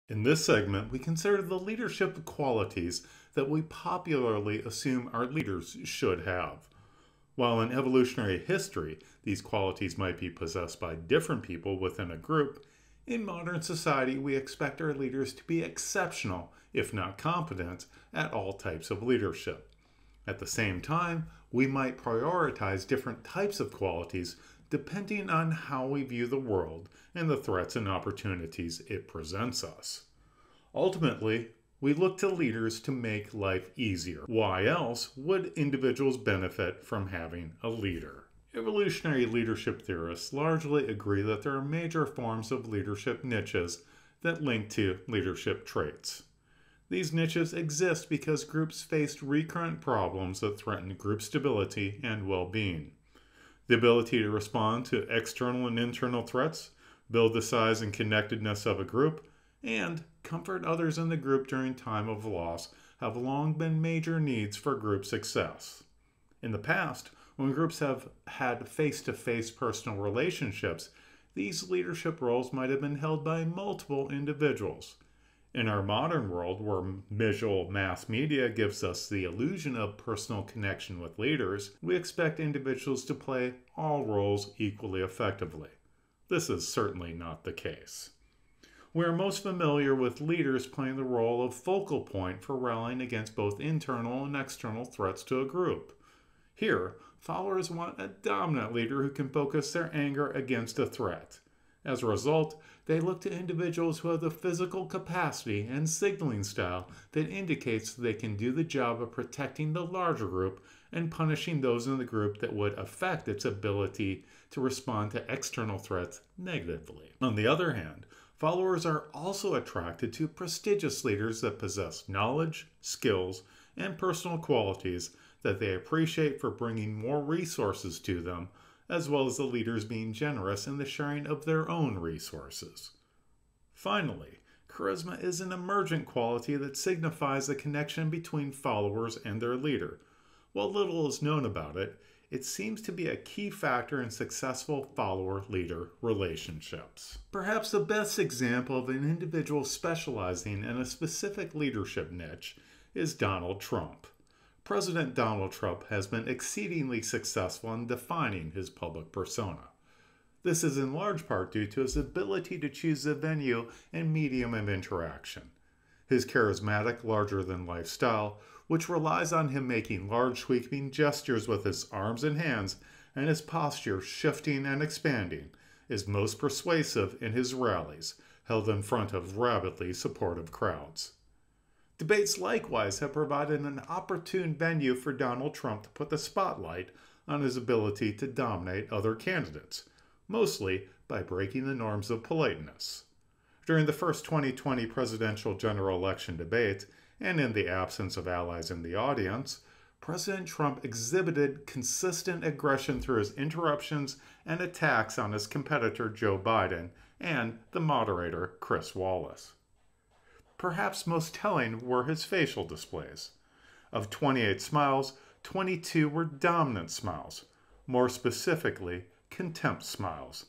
In this segment, we consider the leadership qualities that we popularly assume our leaders should have. While in evolutionary history, these qualities might be possessed by different people within a group, in modern society we expect our leaders to be exceptional, if not competent, at all types of leadership. At the same time, we might prioritize different types of qualities depending on how we view the world and the threats and opportunities it presents us. Ultimately, we look to leaders to make life easier. Why else would individuals benefit from having a leader? Evolutionary leadership theorists largely agree that there are major forms of leadership niches that link to leadership traits. These niches exist because groups faced recurrent problems that threatened group stability and well-being. The ability to respond to external and internal threats, build the size and connectedness of a group, and comfort others in the group during time of loss have long been major needs for group success. In the past, when groups have had face-to-face personal relationships, these leadership roles might have been held by multiple individuals. In our modern world, where visual mass media gives us the illusion of personal connection with leaders, we expect individuals to play all roles equally effectively. This is certainly not the case. We are most familiar with leaders playing the role of focal point for rallying against both internal and external threats to a group. Here, followers want a dominant leader who can focus their anger against a threat. As a result, they look to individuals who have the physical capacity and signaling style that indicates they can do the job of protecting the larger group and punishing those in the group that would affect its ability to respond to external threats negatively. On the other hand, followers are also attracted to prestigious leaders that possess knowledge, skills, and personal qualities that they appreciate for bringing more resources to them, as well as the leaders being generous in the sharing of their own resources. Finally, charisma is an emergent quality that signifies the connection between followers and their leader. While little is known about it, it seems to be a key factor in successful follower-leader relationships. Perhaps the best example of an individual specializing in a specific leadership niche is Donald Trump. President Donald Trump has been exceedingly successful in defining his public persona. This is in large part due to his ability to choose the venue and medium of interaction. His charismatic, larger-than-life style, which relies on him making large sweeping gestures with his arms and hands, and his posture shifting and expanding, is most persuasive in his rallies, held in front of rabidly supportive crowds. Debates likewise have provided an opportune venue for Donald Trump to put the spotlight on his ability to dominate other candidates, mostly by breaking the norms of politeness. During the first 2020 presidential general election debate, and in the absence of allies in the audience, President Trump exhibited consistent aggression through his interruptions and attacks on his competitor Joe Biden and the moderator Chris Wallace. Perhaps most telling were his facial displays. Of 28 smiles, 22 were dominant smiles, more specifically, contempt smiles.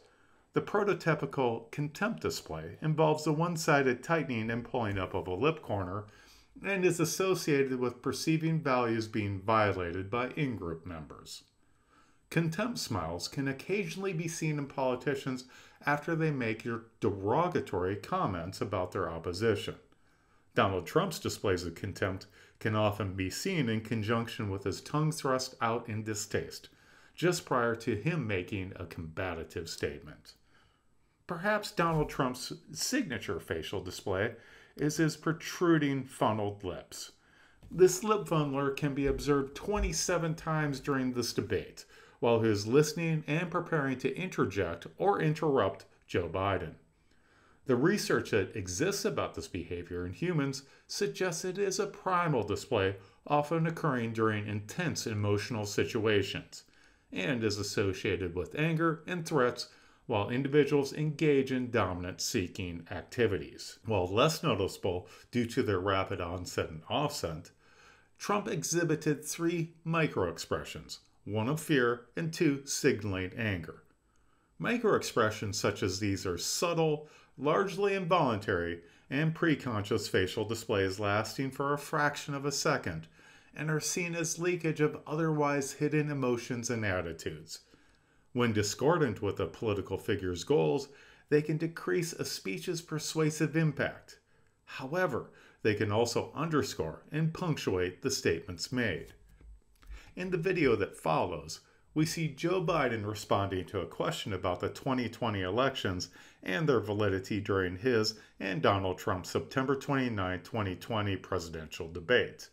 The prototypical contempt display involves the one-sided tightening and pulling up of a lip corner and is associated with perceiving values being violated by in-group members. Contempt smiles can occasionally be seen in politicians after they make derogatory comments about their opposition. Donald Trump's displays of contempt can often be seen in conjunction with his tongue thrust out in distaste, just prior to him making a combative statement. Perhaps Donald Trump's signature facial display is his protruding funneled lips. This lip funneler can be observed 27 times during this debate, while he is listening and preparing to interject or interrupt Joe Biden. The research that exists about this behavior in humans suggests it is a primal display often occurring during intense emotional situations, and is associated with anger and threats while individuals engage in dominance-seeking activities. While less noticeable due to their rapid onset and offset, Trump exhibited 3 microexpressions, 1 of fear and 2 signaling anger. Microexpressions such as these are subtle, largely involuntary, and preconscious facial displays lasting for a fraction of a second, and are seen as leakage of otherwise hidden emotions and attitudes. When discordant with a political figure's goals, they can decrease a speech's persuasive impact. However, they can also underscore and punctuate the statements made. In the video that follows, we see Joe Biden responding to a question about the 2020 elections and their validity during his and Donald Trump's September 29, 2020 presidential debate.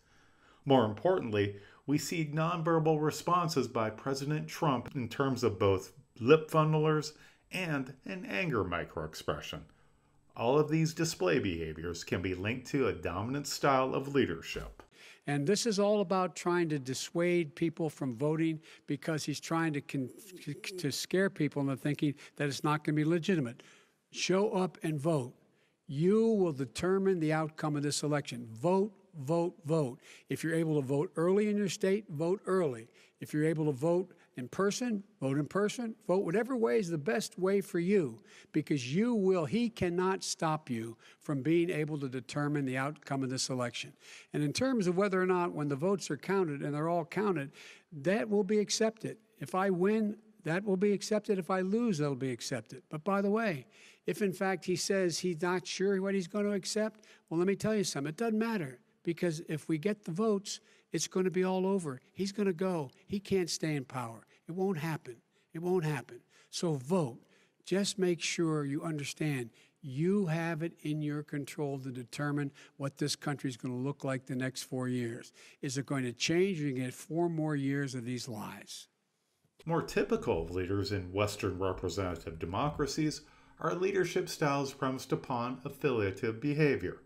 More importantly, we see nonverbal responses by President Trump in terms of both lip funnelers and an anger microexpression. All of these display behaviors can be linked to a dominant style of leadership. And this is all about trying to dissuade people from voting because he's trying to scare people into thinking that it's not going to be legitimate. Show up and vote. You will determine the outcome of this election. Vote, vote, vote. If you're able to vote early in your state, vote early. If you're able to vote in person, vote in person. Vote whatever way is the best way for you, because he cannot stop you from being able to determine the outcome of this election. And in terms of whether or not when the votes are counted, and they're all counted, that will be accepted. If I win, that will be accepted. If I lose, that will be accepted. But by the way, if in fact he says he's not sure what he's going to accept, well, let me tell you something. It doesn't matter, because if we get the votes, it's going to be all over. He's going to go. He can't stay in power. It won't happen. It won't happen. So vote. Just make sure you understand you have it in your control to determine what this country is going to look like the next 4 years. Is it going to change? You're going to get 4 more years of these lies. More typical of leaders in Western representative democracies are leadership styles premised upon affiliative behavior.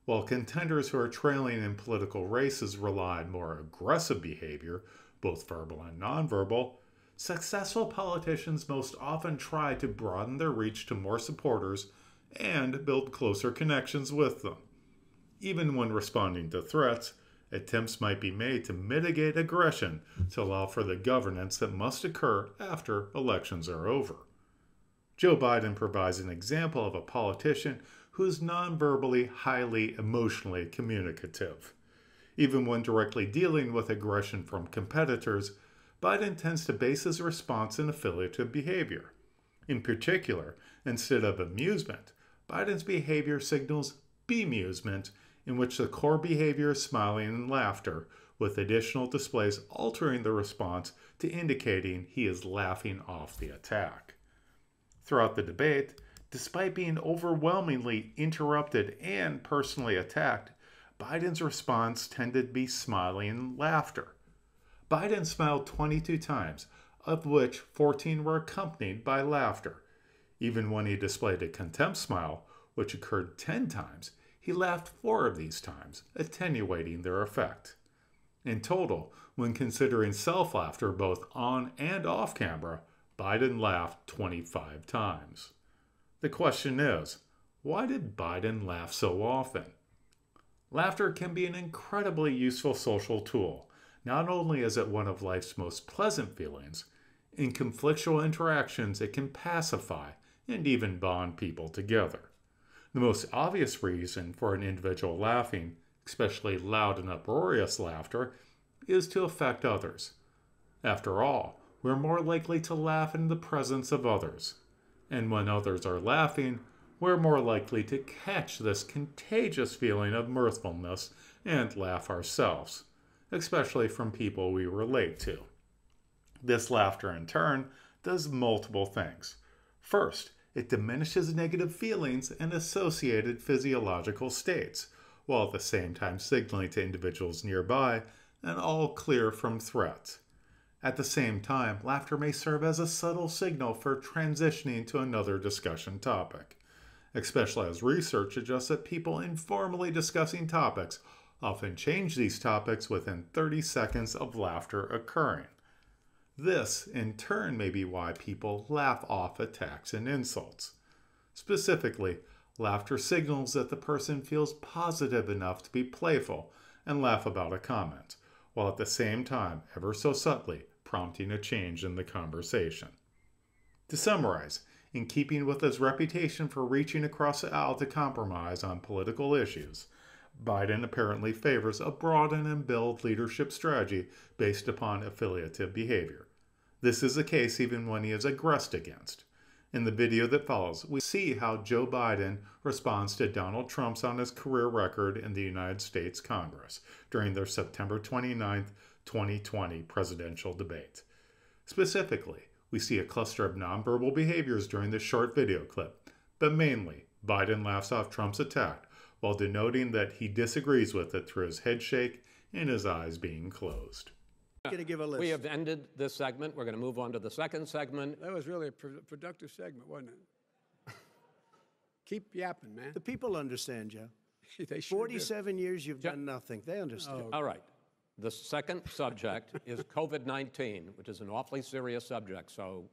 While contenders who are trailing in political races rely on more aggressive behavior, both verbal and nonverbal, successful politicians most often try to broaden their reach to more supporters and build closer connections with them. Even when responding to threats, attempts might be made to mitigate aggression to allow for the governance that must occur after elections are over. Joe Biden provides an example of a politician who is nonverbally highly emotionally communicative. Even when directly dealing with aggression from competitors, Biden tends to base his response in affiliative behavior. In particular, instead of amusement, Biden's behavior signals bemusement, in which the core behavior is smiling and laughter, with additional displays altering the response to indicating he is laughing off the attack. Throughout the debate, despite being overwhelmingly interrupted and personally attacked, Biden's response tended to be smiling and laughter. Biden smiled 22 times, of which 14 were accompanied by laughter. Even when he displayed a contempt smile, which occurred 10 times, he laughed 4 of these times, attenuating their effect. In total, when considering self-laughter both on and off camera, Biden laughed 25 times. The question is, why did Biden laugh so often? Laughter can be an incredibly useful social tool. Not only is it one of life's most pleasant feelings, in conflictual interactions it can pacify and even bond people together. The most obvious reason for an individual laughing, especially loud and uproarious laughter, is to affect others. After all, we're more likely to laugh in the presence of others. And when others are laughing, we're more likely to catch this contagious feeling of mirthfulness and laugh ourselves, especially from people we relate to. This laughter, in turn, does multiple things. First, it diminishes negative feelings and associated physiological states, while at the same time signaling to individuals nearby an all clear from threats. At the same time, laughter may serve as a subtle signal for transitioning to another discussion topic, especially as research suggests that people informally discussing topics often change these topics within 30 seconds of laughter occurring. This, in turn, may be why people laugh off attacks and insults. Specifically, laughter signals that the person feels positive enough to be playful and laugh about a comment, while at the same time, ever so subtly, prompting a change in the conversation. To summarize, In keeping with his reputation for reaching across the aisle to compromise on political issues, Biden apparently favors a broaden and build leadership strategy based upon affiliative behavior. This is the case even when he is aggressed against. In the video that follows, we see how Joe Biden responds to Donald Trump's on his career record in the United States Congress during their September 29, 2020 presidential debate. Specifically, we see a cluster of nonverbal behaviors during this short video clip, but mainly, Biden laughs off Trump's attack while denoting that he disagrees with it through his head shake and his eyes being closed. Going to give a list. We have ended this segment. We're going to move on to the second segment. That was really a productive segment, wasn't it? Keep yapping, man. The people understand, Joe. They sure 47 years you've done nothing. They understand. All right. The second subject is COVID-19, which is an awfully serious subject. So